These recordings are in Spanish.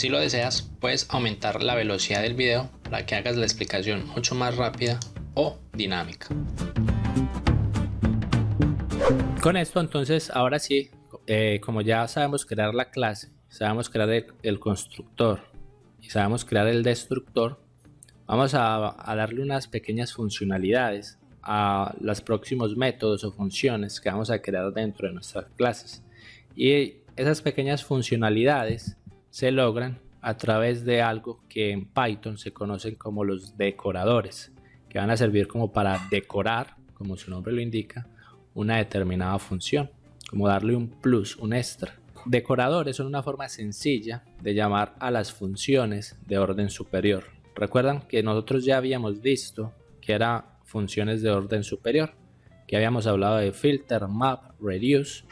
Si lo deseas, puedes aumentar la velocidad del video para que hagas la explicación mucho más rápida o dinámica. Con esto entonces, ahora sí, como ya sabemos crear la clase, sabemos crear el constructor y sabemos crear el destructor, vamos a darle unas pequeñas funcionalidades a los próximos métodos o funciones que vamos a crear dentro de nuestras clases. Y esas pequeñas funcionalidades se logran a través de algo que en Python se conocen como los decoradores, que van a servir como para decorar, como su nombre lo indica, una determinada función, como darle un plus, un extra. Decoradores son una forma sencilla de llamar a las funciones de orden superior. Recuerdan que nosotros ya habíamos visto que eran funciones de orden superior, que habíamos hablado de filter, map, reduce,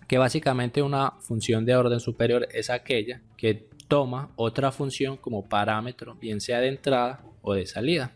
que básicamente una función de orden superior es aquella que toma otra función como parámetro, bien sea de entrada o de salida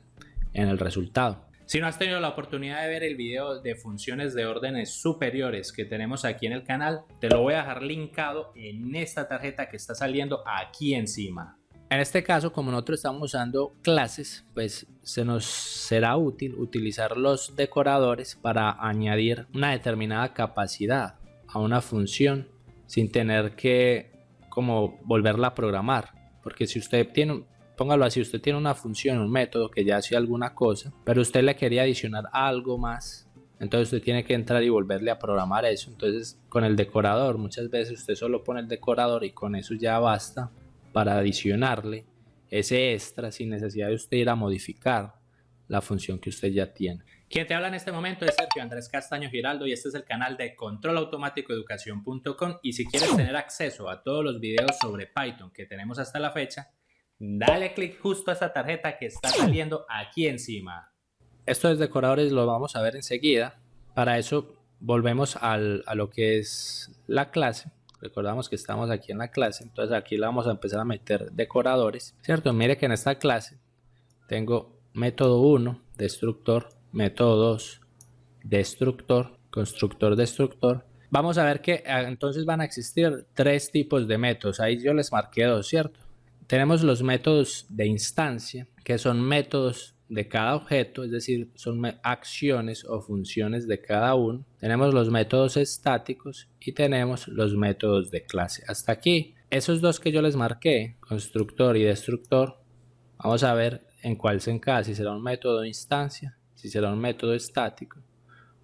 en el resultado. Si no has tenido la oportunidad de ver el video de funciones de órdenes superiores que tenemos aquí en el canal, te lo voy a dejar linkado en esta tarjeta que está saliendo aquí encima. En este caso, como nosotros estamos usando clases, pues se nos será útil utilizar los decoradores para añadir una determinada capacidad a una función sin tener que como volverla a programar. Porque si usted tiene, póngalo así, usted tiene una función, un método que ya hace alguna cosa, pero usted le quería adicionar algo más, entonces usted tiene que entrar y volverle a programar eso. Entonces con el decorador muchas veces usted solo pone el decorador y con eso ya basta para adicionarle ese extra sin necesidad de usted ir a modificar la función que usted ya tiene. Quien te habla en este momento es Sergio Andrés Castaño Giraldo y este es el canal de controlautomaticoeducacion.com. Y si quieres tener acceso a todos los videos sobre Python que tenemos hasta la fecha, dale clic justo a esta tarjeta que está saliendo aquí encima. Estos decoradores los vamos a ver enseguida. Para eso volvemos a lo que es la clase. Recordamos que estamos aquí en la clase, entonces aquí le vamos a empezar a meter decoradores, ¿cierto? Mire que en esta clase tengo método 1, destructor, método 2, destructor, constructor, destructor. Vamos a ver que entonces van a existir tres tipos de métodos. Ahí yo les marqué dos, ¿cierto? Tenemos los métodos de instancia, que son métodos de cada objeto, es decir, son acciones o funciones de cada uno. Tenemos los métodos estáticos y tenemos los métodos de clase. Hasta aquí, esos dos que yo les marqué, constructor y destructor, vamos a ver en cuál se encaja, si será un método de instancia, si será un método estático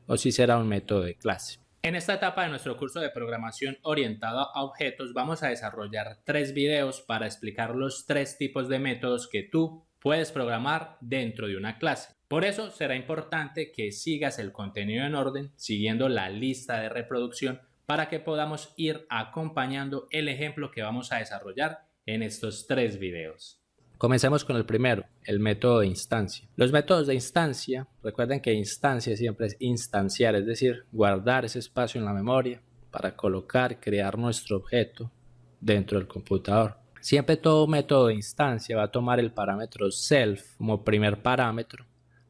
o si será un método de clase. En esta etapa de nuestro curso de programación orientado a objetos vamos a desarrollar 3 videos para explicar los 3 tipos de métodos que tú puedes programar dentro de una clase. Por eso será importante que sigas el contenido en orden siguiendo la lista de reproducción para que podamos ir acompañando el ejemplo que vamos a desarrollar en estos 3 videos. Comencemos con el primero, el método de instancia. Los métodos de instancia, recuerden que instancia siempre es instanciar, es decir, guardar ese espacio en la memoria para colocar, crear nuestro objeto dentro del computador. Siempre todo método de instancia va a tomar el parámetro self como primer parámetro,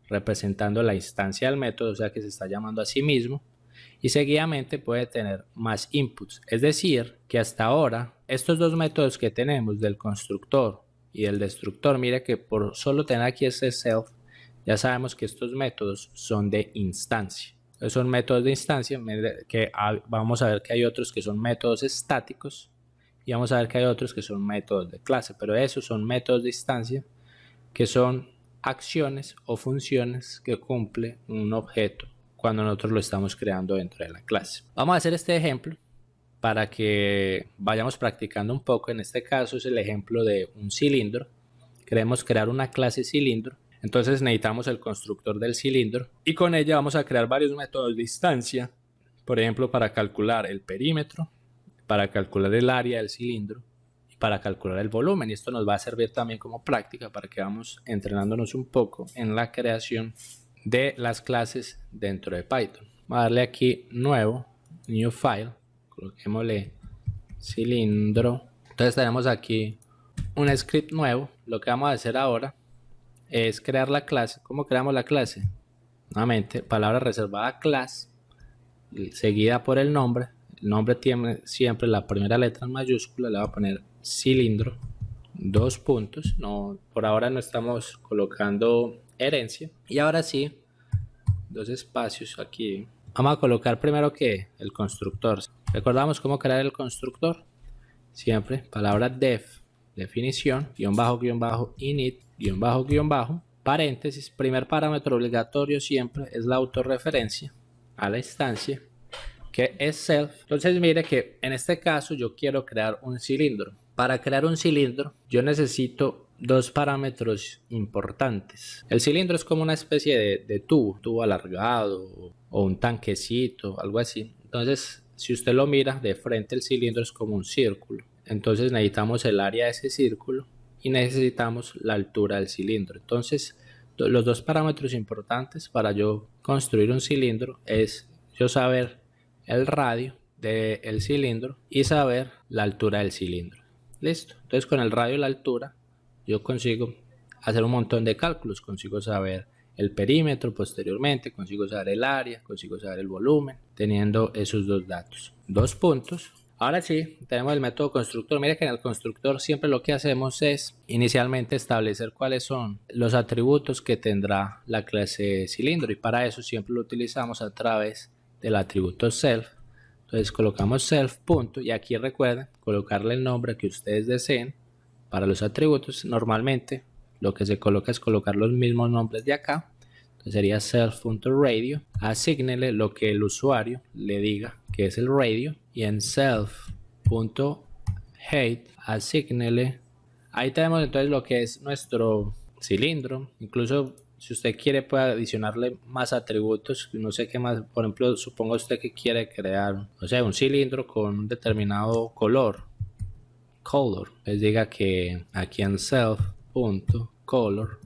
representando la instancia del método, o sea que se está llamando a sí mismo, y seguidamente puede tener más inputs. Es decir, que hasta ahora estos dos métodos que tenemos del constructor y el destructor, mire que por solo tener aquí ese self, ya sabemos que estos métodos son de instancia. Son métodos de instancia, que vamos a ver que hay otros que son métodos estáticos y vamos a ver que hay otros que son métodos de clase, pero esos son métodos de instancia que son acciones o funciones que cumple un objeto cuando nosotros lo estamos creando dentro de la clase. Vamos a hacer este ejemplo para que vayamos practicando un poco. En este caso es el ejemplo de un cilindro. Queremos crear una clase cilindro, entonces necesitamos el constructor del cilindro y con ella vamos a crear varios métodos de instancia, por ejemplo para calcular el perímetro, para calcular el área del cilindro y para calcular el volumen, y esto nos va a servir también como práctica para que vamos entrenándonos un poco en la creación de las clases dentro de Python. Vamos a darle aquí nuevo, new file, coloquémosle cilindro. Entonces tenemos aquí un script nuevo. Lo que vamos a hacer ahora es crear la clase. ¿Cómo creamos la clase? Nuevamente, palabra reservada class, seguida por el nombre. El nombre tiene siempre la primera letra en mayúscula. Le voy a poner cilindro. dos puntos. No, por ahora no estamos colocando herencia. Y ahora sí, dos espacios aquí. Vamos a colocar primero que el constructor. ¿Recordamos cómo crear el constructor? Siempre palabra def, definición, guión bajo, init, guión bajo, paréntesis. Primer parámetro obligatorio siempre es la autorreferencia a la instancia, que es self. Entonces mire que en este caso yo quiero crear un cilindro. Para crear un cilindro yo necesito dos parámetros importantes. El cilindro es como una especie de tubo alargado o un tanquecito, algo así. Entonces si usted lo mira de frente, el cilindro es como un círculo. Entonces necesitamos el área de ese círculo y necesitamos la altura del cilindro. Entonces los dos parámetros importantes para yo construir un cilindro es yo saber el radio del cilindro y saber la altura del cilindro. Listo. Entonces con el radio y la altura yo consigo hacer un montón de cálculos. Consigo saber el perímetro posteriormente, consigo saber el área, consigo saber el volumen, teniendo esos dos datos. Dos puntos. Ahora sí, tenemos el método constructor. Mire que en el constructor siempre lo que hacemos es inicialmente establecer cuáles son los atributos que tendrá la clase cilindro, y para eso siempre lo utilizamos a través del atributo self. Entonces colocamos self punto, y aquí recuerden colocarle el nombre que ustedes deseen para los atributos. Normalmente lo que se coloca es colocar los mismos nombres de acá. Entonces sería self.radio. Asígnele lo que el usuario le diga que es el radio, y en self.height asígnele. Ahí tenemos entonces lo que es nuestro cilindro. Incluso si usted quiere puede adicionarle más atributos, no sé qué más. Por ejemplo, suponga usted que quiere crear, o sea, un cilindro con un determinado color. Les diga que aquí en self.color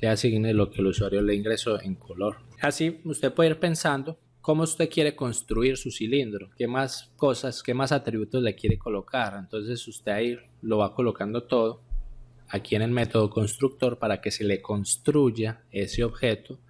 le asigne lo que el usuario le ingresó en color. Así usted puede ir pensando cómo usted quiere construir su cilindro, qué más cosas, qué más atributos le quiere colocar. Entonces usted ahí lo va colocando todo aquí en el método constructor para que se le construya ese objeto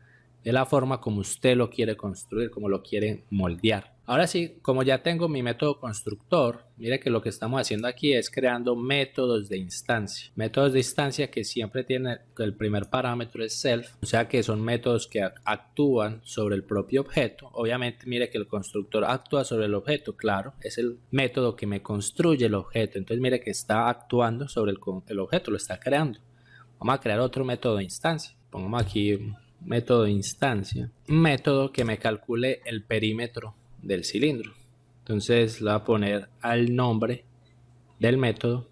de la forma como usted lo quiere construir, como lo quiere moldear. Ahora sí, como ya tengo mi método constructor, mire que lo que estamos haciendo aquí es creando métodos de instancia. Métodos de instancia que siempre tienen el primer parámetro es self, o sea que son métodos que actúan sobre el propio objeto. Obviamente mire que el constructor actúa sobre el objeto, claro, es el método que me construye el objeto. Entonces mire que está actuando sobre el objeto, lo está creando. Vamos a crear otro método de instancia. Pongamos aquí método de instancia, un método que me calcule el perímetro del cilindro. Entonces le voy a poner al nombre del método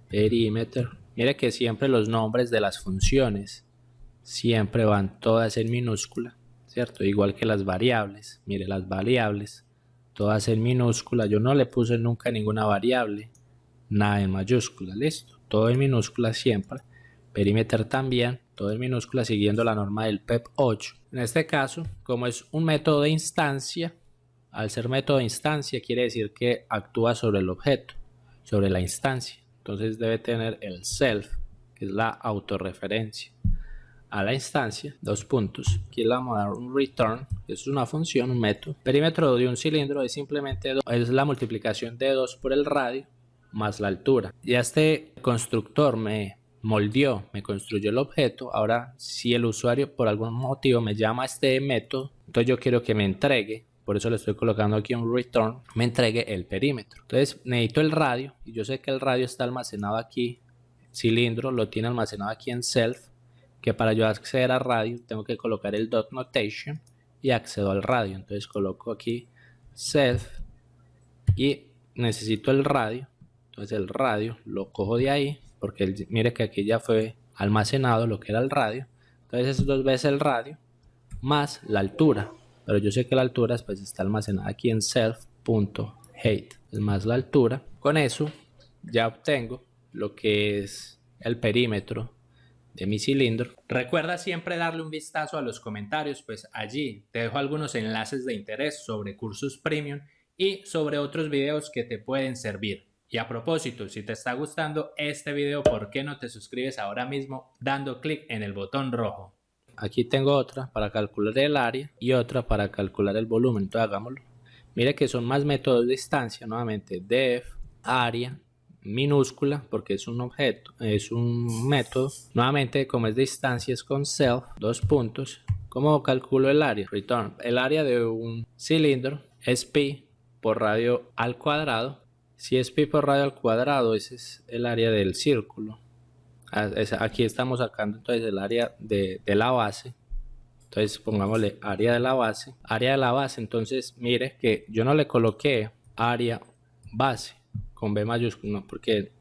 perímetro. Mire que siempre los nombres de las funciones siempre van todas en minúscula, ¿cierto? Igual que las variables. Mire, las variables todas en minúscula. Yo no le puse nunca ninguna variable, nada en mayúscula. Listo, todo en minúscula siempre. Perímetro también, todo en minúscula, siguiendo la norma del PEP 8. En este caso, como es un método de instancia, al ser método de instancia quiere decir que actúa sobre el objeto, sobre la instancia. Entonces debe tener el self, que es la autorreferencia a la instancia, dos puntos. Aquí le vamos a dar un return, que es una función, un método. Perímetro de un cilindro es simplemente es la multiplicación de 2 por el radio más la altura. Ya este constructor me moldeó, me construyó el objeto. Ahora si el usuario por algún motivo me llama a este método, entonces yo quiero que me entregue, por eso le estoy colocando aquí un return, me entregue el perímetro. Entonces necesito el radio, y yo sé que el radio está almacenado aquí, cilindro lo tiene almacenado aquí en self, que para yo acceder a radio tengo que colocar el dot notation y accedo al radio. Entonces coloco aquí self y necesito el radio. Entonces el radio lo cojo de ahí, porque mire que aquí ya fue almacenado lo que era el radio. Entonces es dos veces el radio más la altura, pero yo sé que la altura pues está almacenada aquí en self.height, es más la altura. Con eso ya obtengo lo que es el perímetro de mi cilindro. Recuerda siempre darle un vistazo a los comentarios, pues allí te dejo algunos enlaces de interés sobre cursos premium y sobre otros videos que te pueden servir. Y a propósito, si te está gustando este video, ¿por qué no te suscribes ahora mismo dando clic en el botón rojo? Aquí tengo otra para calcular el área y otra para calcular el volumen. Entonces hagámoslo. Mire que son más métodos de instancia. Nuevamente def, área, minúscula porque es un objeto, es un método. Nuevamente, como es de instancias con self, dos puntos. ¿Cómo calculo el área? Return. El área de un cilindro es pi por radio al cuadrado. Si es pi por radio al cuadrado, ese es el área del círculo. Aquí estamos sacando entonces el área de la base. Entonces pongámosle área de la base. Área de la base, entonces mire que yo no le coloqué área base con B mayúscula, no, porque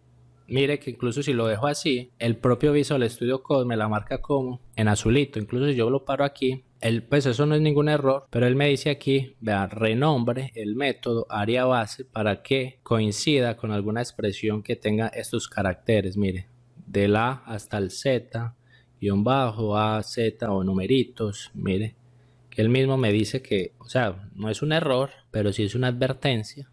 mire que incluso si lo dejo así, el propio Visual Studio Code me la marca como en azulito. Incluso si yo lo paro aquí, pues eso no es ningún error, pero él me dice aquí, vea, renombre el método área base para que coincida con alguna expresión que tenga estos caracteres. Mire, del A hasta el Z, guión bajo, A, Z o numeritos. Mire, que él mismo me dice que, o sea, no es un error, pero sí es una advertencia.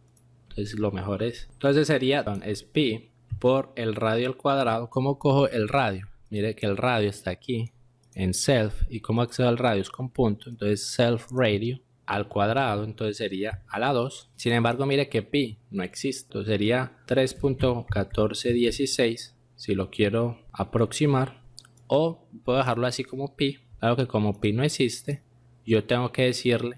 Entonces lo mejor es, entonces sería, es pi por el radio al cuadrado. ¿Cómo cojo el radio? Mire que el radio está aquí en self. ¿Y cómo accedo al radio? Es con punto. Entonces self radio al cuadrado, entonces sería a la 2. Sin embargo, mire que pi no existe. Entonces sería 3.1416 si lo quiero aproximar. O puedo dejarlo así como pi. Claro que como pi no existe, yo tengo que decirle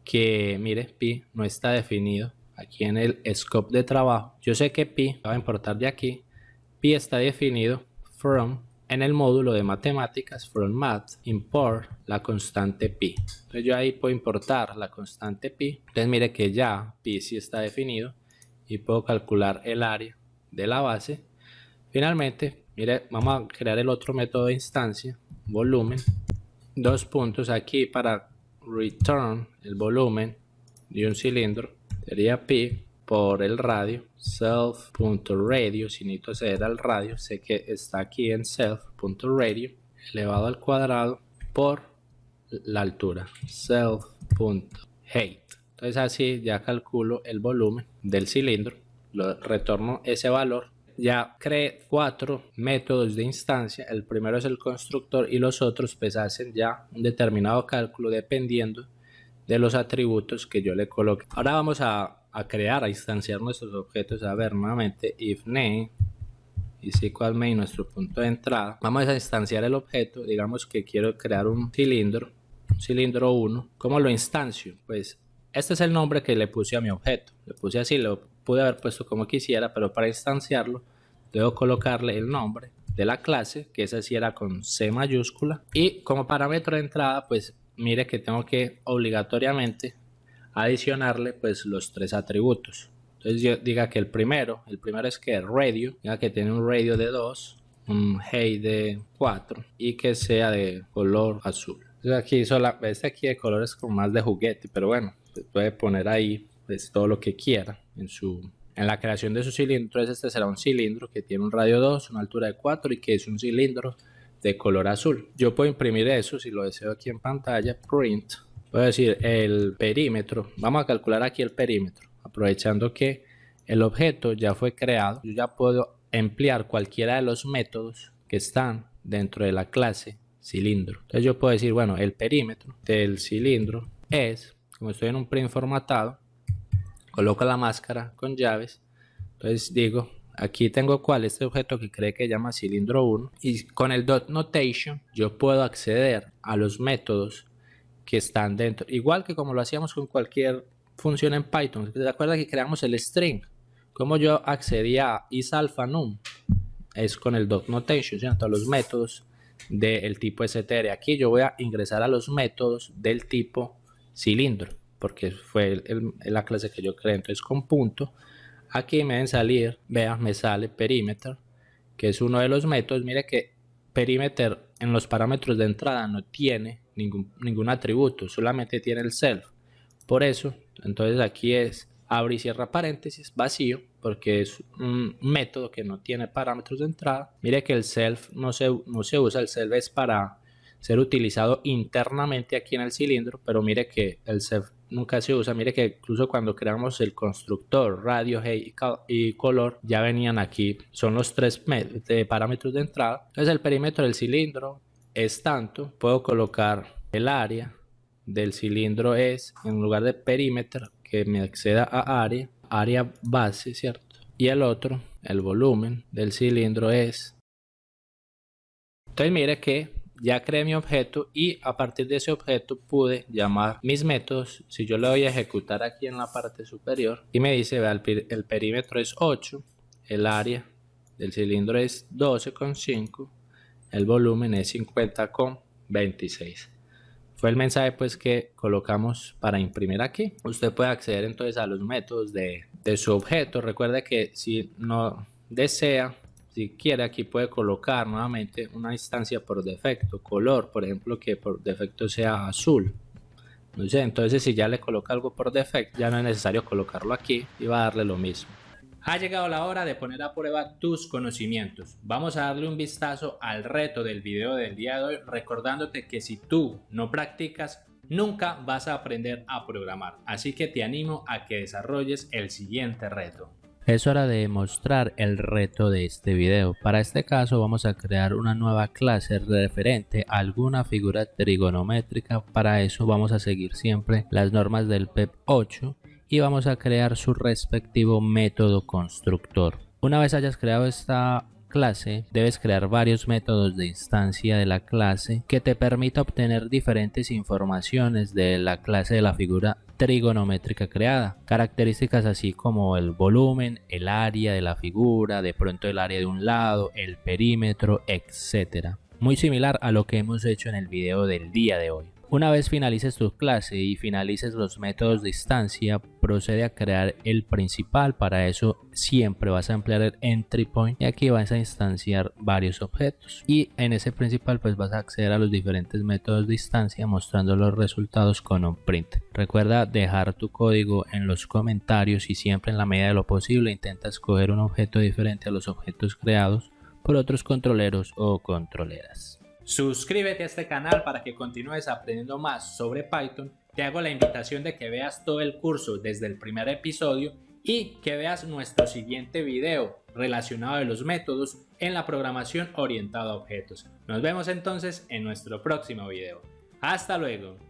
que, mire, pi no está definido aquí en el scope de trabajo. Yo sé que pi va a importar de aquí. Pi está definido from, en el módulo de matemáticas, from math, import la constante pi. Entonces yo ahí puedo importar la constante pi. Entonces mire que ya pi sí está definido y puedo calcular el área de la base. Finalmente, mire, vamos a crear el otro método de instancia, volumen. Dos puntos aquí para return el volumen de un cilindro. Sería pi por el radio, self.radio, si necesito acceder al radio, sé que está aquí en self.radio, elevado al cuadrado por la altura, self.height. Entonces así ya calculo el volumen del cilindro, retorno ese valor. Ya creé 4 métodos de instancia. El primero es el constructor y los otros pues hacen ya un determinado cálculo dependiendo de los atributos que yo le coloque. Ahora vamos a crear, a instanciar nuestros objetos. A ver, nuevamente, if name is equal main, nuestro punto de entrada. Vamos a instanciar el objeto. Digamos que quiero crear un cilindro 1. ¿Cómo lo instancio? Pues este es el nombre que le puse a mi objeto. Le puse así, lo pude haber puesto como quisiera, pero para instanciarlo debo colocarle el nombre de la clase, que esa sí era con C mayúscula. Y como parámetro de entrada, pues mire que tengo que obligatoriamente adicionarle pues los 3 atributos. Entonces yo diga que el primero es que radio, diga que tiene un radio de 2, un height de 4 y que sea de color azul. Entonces aquí este aquí de color es como más de juguete, pero bueno, pues puede poner ahí pues todo lo que quiera en la creación de su cilindro. Entonces este será un cilindro que tiene un radio 2, una altura de 4 y que es un cilindro de color azul. Yo puedo imprimir eso si lo deseo aquí en pantalla, print. Puedo decir el perímetro. Vamos a calcular aquí el perímetro, aprovechando que el objeto ya fue creado. Yo ya puedo emplear cualquiera de los métodos que están dentro de la clase cilindro. Entonces yo puedo decir, bueno, el perímetro del cilindro es, como estoy en un print formatado, coloco la máscara con llaves. Entonces digo, aquí tengo este objeto que cree que llama cilindro 1, y con el dot notation yo puedo acceder a los métodos que están dentro, igual que como lo hacíamos con cualquier función en Python. ¿Se acuerda que creamos el string? Como yo accedía a isAlphaNum, es con el dot notation, ¿cierto? A los métodos del tipo str. Aquí yo voy a ingresar a los métodos del tipo cilindro, porque fue la clase que yo creé. Entonces con punto, aquí me deben salir, vean, me sale perimeter, que es uno de los métodos. Mire que perimeter en los parámetros de entrada no tiene ningún atributo, solamente tiene el self. Por eso, entonces aquí es abre y cierra paréntesis, vacío, porque es un método que no tiene parámetros de entrada. Mire que el self no se usa, el self es para ser utilizado internamente aquí en el cilindro, pero mire que el self nunca se usa. Mire que incluso cuando creamos el constructor radio, height y color, ya venían aquí, son los 3 parámetros de entrada. Entonces el perímetro del cilindro es tanto, puedo colocar el área del cilindro es, en lugar de perímetro, que me acceda a área base, ¿cierto? y el otro, el volumen del cilindro es. Entonces mire que ya creé mi objeto y a partir de ese objeto pude llamar mis métodos. Si yo le doy a ejecutar aquí en la parte superior y me dice, vea, el perímetro es 8, el área del cilindro es 12,5, el volumen es 50,26. Fue el mensaje pues que colocamos para imprimir aquí. Usted puede acceder entonces a los métodos de su objeto. Recuerde que si no desea, si quiere, aquí puede colocar nuevamente una instancia por defecto, color, por ejemplo, que por defecto sea azul. No sé, entonces si ya le coloca algo por defecto, ya no es necesario colocarlo aquí y va a darle lo mismo. Ha llegado la hora de poner a prueba tus conocimientos. Vamos a darle un vistazo al reto del video del día de hoy, recordándote que si tú no practicas, nunca vas a aprender a programar. Así que te animo a que desarrolles el siguiente reto. Es hora de mostrar el reto de este video. Para este caso vamos a crear una nueva clase referente a alguna figura trigonométrica. Para eso vamos a seguir siempre las normas del PEP 8 y vamos a crear su respectivo método constructor. Una vez hayas creado esta clase, debes crear varios métodos de instancia de la clase que te permita obtener diferentes informaciones de la clase de la figura trigonométrica creada, características así como el volumen, el área de la figura, de pronto el área de un lado, el perímetro, etc. Muy similar a lo que hemos hecho en el video del día de hoy. Una vez finalices tu clase y finalices los métodos de instancia, procede a crear el principal. Para eso siempre vas a emplear el entry point y aquí vas a instanciar varios objetos, y en ese principal pues vas a acceder a los diferentes métodos de instancia mostrando los resultados con un print. Recuerda dejar tu código en los comentarios y siempre en la medida de lo posible intenta escoger un objeto diferente a los objetos creados por otros controleros o controleras. Suscríbete a este canal para que continúes aprendiendo más sobre Python. Te hago la invitación de que veas todo el curso desde el primer episodio y que veas nuestro siguiente video relacionado a los métodos en la programación orientada a objetos. Nos vemos entonces en nuestro próximo video. Hasta luego.